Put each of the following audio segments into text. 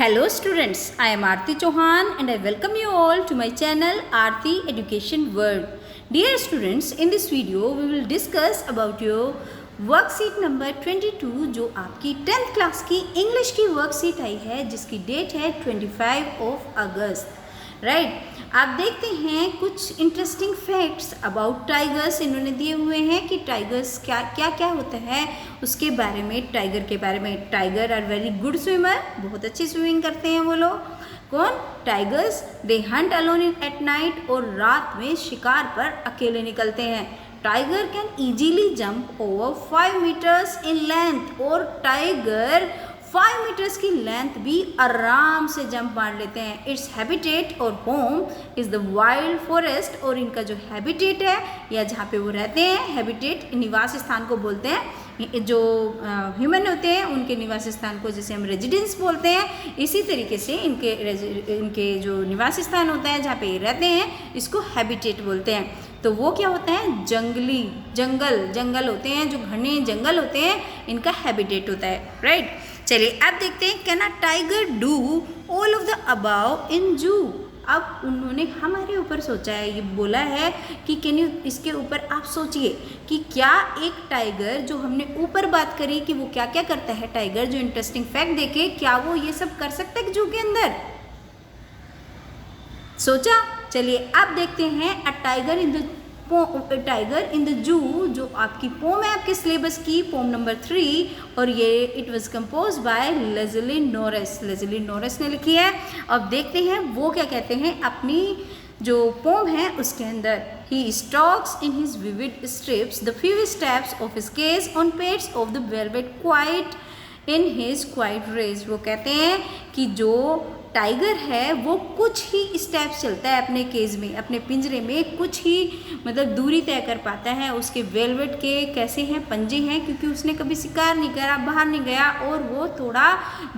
Hello students, I am Aarti Chauhan and I welcome you all to my channel Aarti Education World. Dear students, in this video we will discuss about your worksheet number 22 जो आपकी 10th class की English की worksheet आई है जिसकी date है 25 अगस्त right. आप देखते हैं कुछ इंटरेस्टिंग फैक्ट्स अबाउट टाइगर्स इन्होंने दिए हुए हैं कि टाइगर्स क्या क्या होता है उसके बारे में, टाइगर के बारे में। Tiger are very good swimmer, बहुत अच्छी स्विमिंग करते हैं वो लोग। कौन? Tigers. They hunt alone at night, और रात में शिकार पर अकेले निकलते हैं। Tiger can easily jump over 5 meters in length, और टाइगर 5 मीटर्स की लेंथ भी आराम से जंप मार लेते हैं। इट्स हैबिटेट और home is the wild forest, और इनका जो हैबिटेट है या जहाँ पे वो रहते हैं, हैबिटेट निवास स्थान को बोलते हैं। जो ह्यूमन होते हैं उनके निवास स्थान को जैसे हम रेजिडेंस बोलते हैं, इसी तरीके से इनके जो निवास स्थान होता है जहाँ पे रहते हैं इसको हैबिटेट बोलते हैं। तो वो क्या होता है? जंगल होते हैं, जो घने जंगल होते हैं इनका हैबिटेट होता है राइट। चलिए अब देखते हैं, can a tiger do all of the above in zoo. अब उन्होंने हमारे ऊपर सोचा है, ये बोला है कि कैन यू, इसके ऊपर आप सोचिए कि क्या एक टाइगर, जो हमने ऊपर बात करी कि वो क्या क्या करता है टाइगर, जो इंटरेस्टिंग फैक्ट देखे, क्या वो ये सब कर सकता है जू के अंदर? सोचा। चलिए अब देखते हैं a tiger in the zoo, जो आपकी पोम है आपके सिलेबस की, पोम नंबर 3, और ये it was compose bye lazily Norris ने लिखी है। अब देखते हैं वो क्या कहते हैं अपनी जो पोम है उसके अंदर। He stalks in his vivid stripes the few steps of his cage on pads of the velvet quiet in his quiet rage. वो कहते हैं कि जो टाइगर है वो कुछ ही स्टेप्स चलता है अपने केज में, अपने पिंजरे में कुछ ही मतलब दूरी तय कर पाता है। उसके वेलवेट के कैसे हैं पंजे हैं, क्योंकि उसने कभी शिकार नहीं करा, बाहर नहीं गया, और वो थोड़ा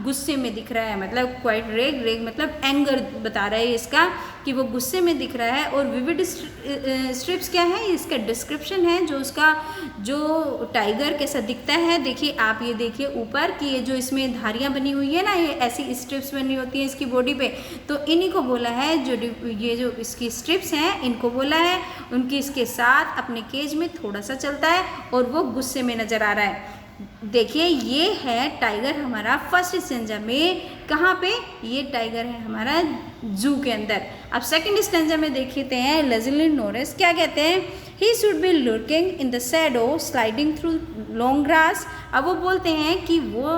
गुस्से में दिख रहा है। मतलब क्वाइट रेग मतलब एंगर बता रहा है इसका कि वो गुस्से में दिख रहा है। और विविड स्ट्रिप्स क्या है, इसका डिस्क्रिप्शन है जो उसका जो टाइगर कैसा दिखता है। देखिए आप ये देखिए ऊपर कि ये जो इसमें धारियाँ बनी हुई है ना, ये ऐसी स्ट्रिप्स बनी होती है इसकी बॉडी पे, तो इन्हीं को बोला है जो ये जो इसकी स्ट्रिप्स हैं इनको बोला है। उनकी इसके साथ अपने केज में थोड़ा सा चलता है और वो गुस्से में नजर आ रहा है। देखिए ये है टाइगर हमारा फर्स्ट स्टैंजा में, कहाँ पे? ये टाइगर है हमारा जू के अंदर। अब सेकंड स्टैंजा में देखते हैं लेज़ली नॉरिस क्या कहते हैं। He should be looking in the shadow sliding through long grass. अब वो बोलते हैं कि वो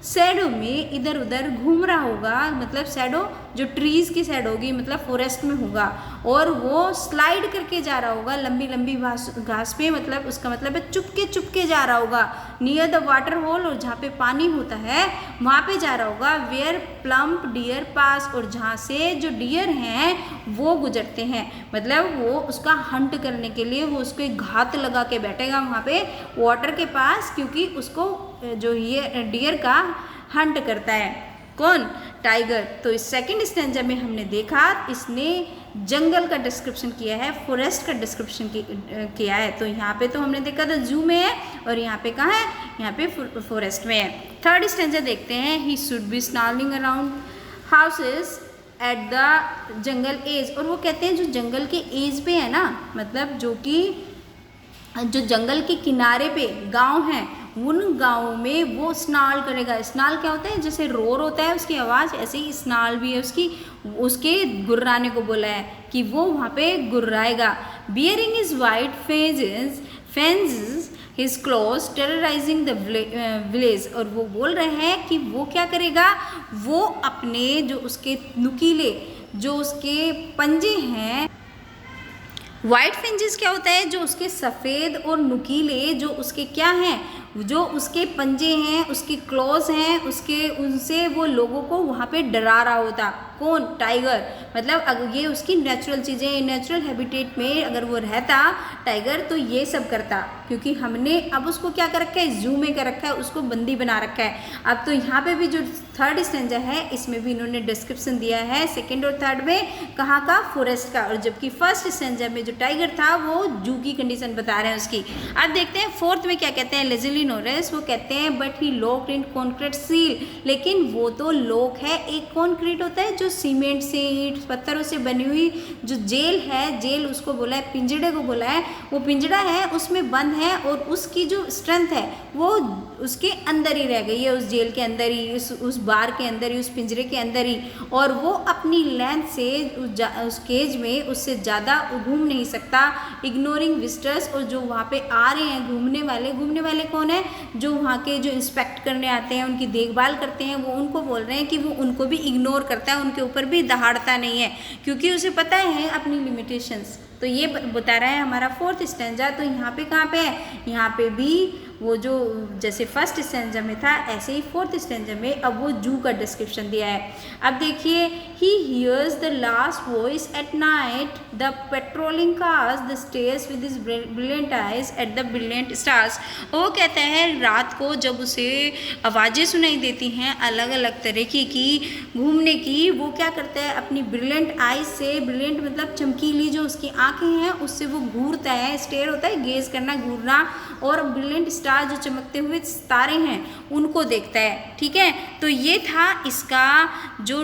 शैडो में इधर उधर घूम रहा होगा, मतलब शैडो जो ट्रीज़ की शैडो होगी, मतलब फॉरेस्ट में होगा, और वो स्लाइड करके जा रहा होगा लंबी लंबी घास पे, मतलब उसका मतलब है चुपके जा रहा होगा नियर द वाटर होल, और जहाँ पे पानी होता है वहाँ पे जा रहा होगा। वेयर प्लम्प डियर पास, और जहाँ से जो डियर हैं वो गुजरते हैं, मतलब वो उसका हंट करने के लिए वो उसको एक घात लगा के बैठेगा वहाँ पे वाटर के पास, क्योंकि उसको जो ये डियर का हंट करता है। कौन? टाइगर। तो इस सेकंड स्टैंजा में हमने देखा इसने जंगल का डिस्क्रिप्शन किया है, फॉरेस्ट का डिस्क्रिप्शन किया है। तो यहाँ पे तो हमने देखा था जू में है, और यहाँ पे कहाँ है? यहाँ पे फॉरेस्ट में है। थर्ड स्टैंजा देखते हैं। He should be snarling around houses at the jungle edge, और वो कहते हैं जो जंगल के एज पे है ना, मतलब जो जंगल के किनारे पे गांव हैं, उन गाँव में वो स्नाल करेगा। स्नाल क्या होता है? जैसे रोर होता है उसकी आवाज़, ऐसे ही स्नाल भी है उसके गुर्राने को बोला है कि वो वहाँ पे गुर्राएगा। Baring his white fangs his claws terrorising the village, और वो बोल रहे हैं कि वो क्या करेगा, वो अपने जो उसके नुकीले जो उसके पंजे हैं, वाइट फिंजेस क्या होता है? जो उसके सफ़ेद और नुकीले जो उसके क्या हैं, जो उसके पंजे हैं, उसके क्लॉज हैं, उनसे वो लोगों को वहाँ पे डरा रहा होता। कौन? टाइगर। मतलब अगर ये उसकी नेचुरल चीज़ें, नेचुरल हैबिटेट में अगर वो रहता टाइगर तो ये सब करता, क्योंकि हमने अब उसको क्या कर रखा है? जू में कर रखा है, उसको बंदी बना रखा है। अब तो यहाँ पे भी जो थर्ड स्टैंजा है इसमें भी इन्होंने डिस्क्रिप्शन दिया है सेकेंड और थर्ड में, कहाँ का? फॉरेस्ट का। और जबकि फर्स्ट स्टैंजा में जो टाइगर था वो जू की कंडीशन बता रहे हैं उसकी। अब देखते हैं फोर्थ में क्या कहते हैं लेज़ली लेजली नोरेस, वो कहते हैं but he locked in concrete seal, लेकिन वो तो लॉक है, एक कॉन्क्रीट होता है जो सीमेंट से ईंट पत्थरों से बनी हुई जो जेल है, जेल उसको बोला है, पिंजड़े को बोला है, वो पिंजड़ा है उसमें बंद है और उसकी जो स्ट्रेंथ है वो उसके अंदर ही रह गई है, उस जेल के अंदर ही, उस बार के अंदर ही, उस पिंजरे के अंदर ही, और वो अपनी लेंथ से उस केज में उससे ज़्यादा घूम नहीं सकता, इग्नोरिंग विजिटर्स। और जो वहाँ पे आ रहे हैं घूमने वाले कौन है, जो वहाँ के जो इंस्पेक्ट करने आते हैं, उनकी देखभाल करते हैं, वो उनको बोल रहे हैं कि वो उनको भी इग्नोर करता है, उनके ऊपर भी दहाड़ता नहीं है, क्योंकि उसे पता है अपनी लिमिटेशंस। तो ये बता रहा है हमारा फोर्थ स्टैंजा। तो यहाँ पे कहाँ पे है, यहाँ पे भी वो जो जैसे फर्स्ट स्टैंजा में था ऐसे ही फोर्थ स्टैंजा में अब वो जू का डिस्क्रिप्शन दिया है। अब देखिए, he hears the last voice at night, the patrolling cars the stairs with his brilliant eyes at the brilliant stars. वो कहता है रात को जब उसे आवाज़ें सुनाई देती हैं अलग अलग तरीके की घूमने की, वो क्या करता है अपनी ब्रिलियंट आइज से, ब्रिलियंट मतलब चमकीली जो उसकी आंखें हैं उससे वो घूरता है, स्टेयर होता है गेज करना, घूरना, और ब्रिलियंट स्टार जो चमकते हुए तारे हैं उनको देखता है। ठीक है, तो ये था इसका जो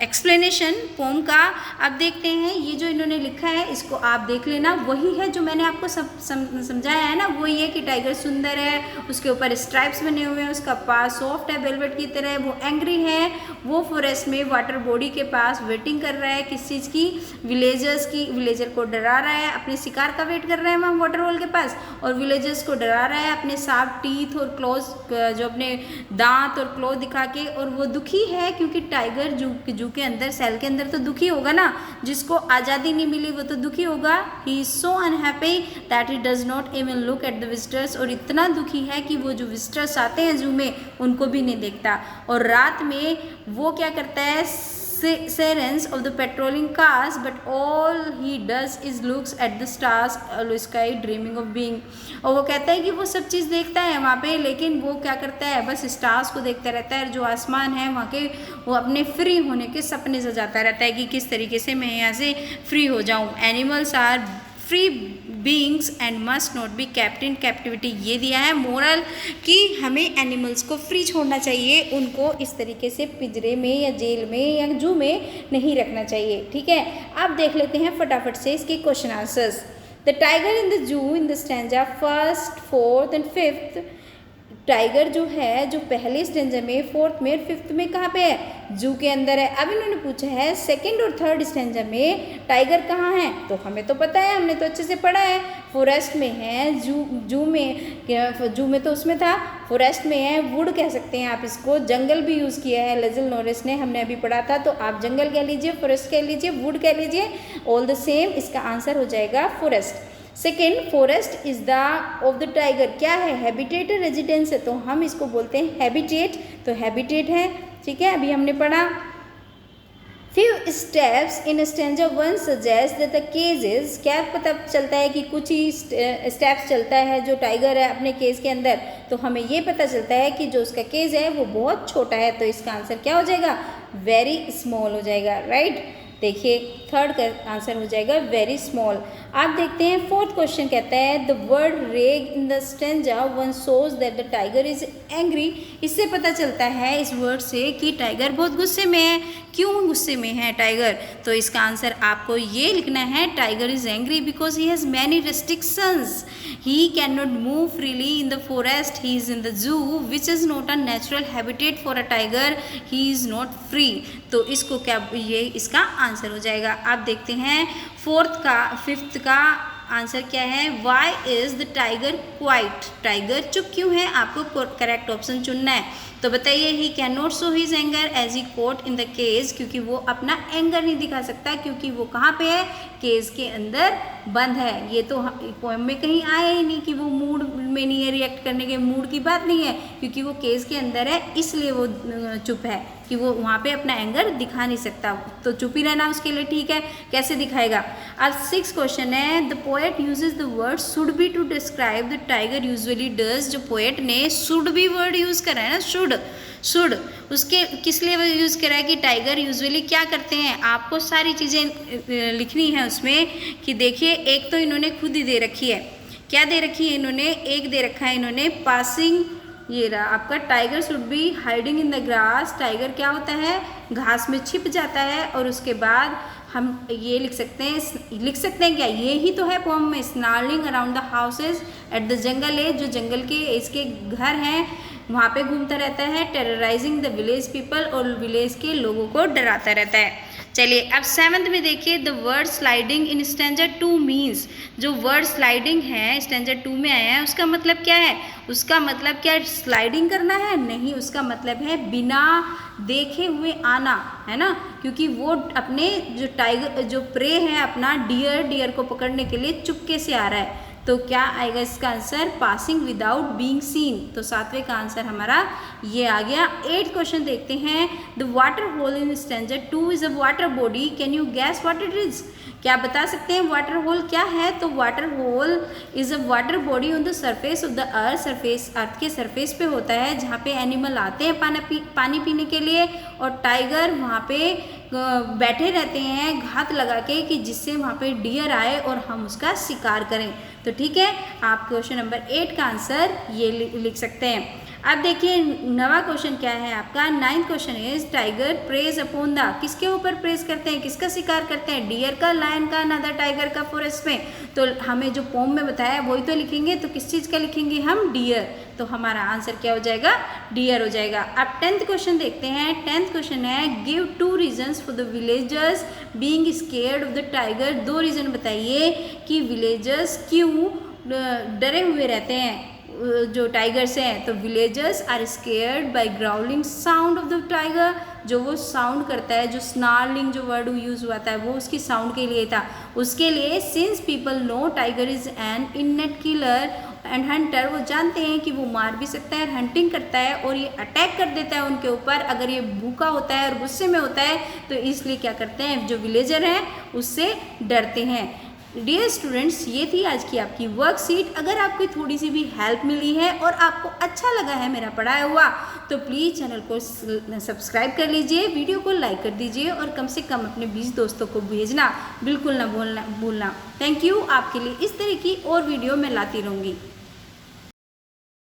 एक्सप्लेनेशन पोम का। अब देखते हैं ये जो इन्होंने लिखा है इसको आप देख लेना, वही है जो मैंने आपको समझाया है ना, वही है कि टाइगर सुंदर है, उसके ऊपर स्ट्राइप्स बने हुए हैं, उसका पास सॉफ्ट है वेलवेट की तरह, वो एंग्री है, वो फॉरेस्ट में वाटर बॉडी के पास वेटिंग कर रहा है, किस चीज़ की, विलेजर को डरा रहा है, अपने शिकार का वेट कर रहा है वहाँ वाटर होल के पास, और विलेजर्स को डरा रहा है अपने शार्प टीथ और क्लॉज, जो अपने दांत और क्लॉ दिखा के, और वो दुखी है क्योंकि टाइगर जू के अंदर, सेल के अंदर तो दुखी होगा ना, जिसको आज़ादी नहीं मिली वो तो दुखी होगा। He is so unhappy that he does not even look at the visitors, और इतना दुखी है कि वो जो विजिटर्स आते हैं जू में उनको भी नहीं देखता। और रात में वो क्या करता है, sirens of the patrolling cars, but all he does is looks at the stars sky dreaming of being। और वो कहता है कि वो सब चीज़ देखता है वहाँ पे, लेकिन वो क्या करता है बस स्टार्स को देखता रहता है, जो आसमान है वहाँ के, वो अपने फ्री होने के सपने सजाता रहता है कि किस तरीके से मैं यहाँ से फ्री हो जाऊँ। Animals are free beings and must not be kept in captivity. ये दिया है मोरल कि हमें एनिमल्स को फ्री छोड़ना चाहिए, उनको इस तरीके से पिंजरे में या जेल में या जू में नहीं रखना चाहिए। ठीक है, अब देख लेते हैं फटाफट से इसके question answers. The tiger in the zoo in the stanza first, fourth and fifth. Tiger जो है जो पहले स्टैंजा में, फोर्थ में, फिफ्थ में कहाँ पे है, जू के अंदर है। अब इन्होंने पूछा है सेकंड और थर्ड स्टैंजा में टाइगर कहाँ है, तो हमें तो पता है, हमने तो अच्छे से पढ़ा है, फॉरेस्ट में है, जू में तो उसमें था, फॉरेस्ट में है, वुड कह सकते हैं आप इसको, जंगल भी यूज़ किया है लेज़ल नोरिस ने, हमने अभी पढ़ा था, तो आप जंगल कह लीजिए, फॉरेस्ट कह लीजिए, वुड कह लीजिए, ऑल द सेम, इसका आंसर हो जाएगा forest. Second, forest is the of the tiger क्या है, हैबिटेट रेजिडेंस है, तो हम इसको बोलते हैं हैबिटेट, तो हैबिटेट है। ठीक है, अभी हमने पढ़ा। Few steps in stanza 1 suggest that the cages, क्या पता चलता है कि कुछ ही स्टेप्स चलता है जो टाइगर है अपने केज के अंदर, तो हमें ये पता चलता है कि जो उसका केज है वो बहुत छोटा है, तो इसका आंसर क्या हो जाएगा, वेरी स्मॉल हो जाएगा। राइट, देखिए थर्ड का आंसर हो जाएगा वेरी स्मॉल। आप देखते हैं फोर्थ क्वेश्चन कहता है द वर्ड रेग in the stanza one shows that the tiger is angry. इससे पता चलता है इस वर्ड से कि टाइगर बहुत गुस्से में है। क्यों गुस्से में है टाइगर, तो इसका आंसर आपको ये लिखना है, tiger is angry because he has many restrictions, he can not move freely in the forest, he is in the zoo which is not a natural habitat for a tiger, he is not free. तो इसको क्या, ये इसका answer हो जाएगा। आप देखते हैं फिफ्थ का आंसर क्या है, why is the tiger quiet, tiger चुप क्यों है, आपको करेक्ट ऑप्शन चुनना है। तो बताइए, he can not show his anger as he caught in the cage, क्योंकि वो अपना एंगर नहीं दिखा सकता, क्योंकि वो कहाँ पे है, केज के अंदर बंद है। ये तो पोएम में कहीं आया ही नहीं कि वो मूड में नहीं है, रिएक्ट करने के मूड की बात नहीं है, क्योंकि वो केज के अंदर है, इसलिए वो चुप है कि वो वहाँ पे अपना एंगर दिखा नहीं सकता, तो चुप ही रहना उसके लिए ठीक है। कैसे दिखाएगा। अब 6 क्वेश्चन है, the poet uses the word should be to describe the tiger usually does. जो पोएट ने शुड बी वर्ड यूज़ करा है ना, शुड उसके किस लिए यूज़ करा है कि टाइगर यूजुअली क्या करते हैं, आपको सारी चीज़ें लिखनी है उसमें कि देखिए, एक तो इन्होंने खुद ही दे रखी है क्या दे रखी है इन्होंने, एक दे रखा है इन्होंने पासिंग, ये रहा आपका tiger should be hiding in the grass. Tiger क्या होता है, घास में छिप जाता है। और उसके बाद हम ये लिख सकते हैं क्या, ये ही तो है पोम में, snarling around the houses at the jungle edge, जो जंगल के इसके घर हैं वहाँ पे घूमता रहता है। टेरराइजिंग द विलेज पीपल, और विलेज के लोगों को डराता रहता है। चलिए अब 7th में देखिए, the word sliding in stanza 2 means, जो वर्ड स्लाइडिंग है स्टैंजा 2 में आया है उसका मतलब क्या है, उसका मतलब क्या स्लाइडिंग करना है, नहीं, उसका मतलब है बिना देखे हुए आना, है ना, क्योंकि वो अपने जो टाइगर जो प्रे है अपना डियर को पकड़ने के लिए चुपके से आ रहा है। तो क्या आएगा इसका answer, passing without being seen. तो 7वें का आंसर हमारा ये आ गया। 8th क्वेश्चन देखते हैं, the water hole in stanza 2 is a water body, can you guess what it is. क्या बता सकते हैं वाटर होल क्या है, तो water hole is a water body on the surface of the earth, surface earth के surface पे होता है जहाँ पे एनिमल आते हैं पानी पीने के लिए, और टाइगर वहाँ पे बैठे रहते हैं घात लगा के कि जिससे वहाँ पे डियर आए और हम उसका शिकार करें। तो ठीक है, आप क्वेश्चन नंबर 8 का आंसर ये लिख सकते हैं। अब देखिए 9वां क्वेश्चन क्या है आपका, 9th question is tiger praise upon the, किसके ऊपर प्रेज करते हैं, किसका शिकार करते हैं, डियर का, लायन का, अनदर टाइगर का फॉरेस्ट में। तो हमें जो पोम में बताया वही तो लिखेंगे, तो किस चीज़ का लिखेंगे हम, डियर। तो हमारा आंसर क्या हो जाएगा, डियर हो जाएगा। अब 10th क्वेश्चन देखते हैं। 10th क्वेश्चन है, give 2 reasons for the villagers being scared of the tiger. 2 reason बताइए कि विलेजर्स क्यों डरे हुए रहते हैं जो टाइगर से हैं। तो villagers are scared by growling sound of the tiger, जो वो साउंड करता है, जो स्नार्लिंग जो वर्ड यूज हुआ था वो उसकी साउंड के लिए था, उसके लिए। Since people know tiger is an innate killer and Hunter, वो जानते हैं कि वो मार भी सकता है, हंटिंग करता है और ये अटैक कर देता है उनके ऊपर अगर ये भूखा होता है और गुस्से में होता है, तो इसलिए क्या करते हैं जो विलेजर हैं उससे डरते हैं। डियर स्टूडेंट्स, ये थी आज की आपकी वर्कशीट। अगर आपको थोड़ी सी भी हेल्प मिली है और आपको अच्छा लगा है मेरा पढ़ाया हुआ, तो प्लीज़ चैनल को सब्सक्राइब कर लीजिए, वीडियो को लाइक कर दीजिए और कम से कम अपने 20 दोस्तों को भेजना बिल्कुल ना भूलना। Thank you. आपके लिए इस तरह की और वीडियो मैं लाती रहूँगी।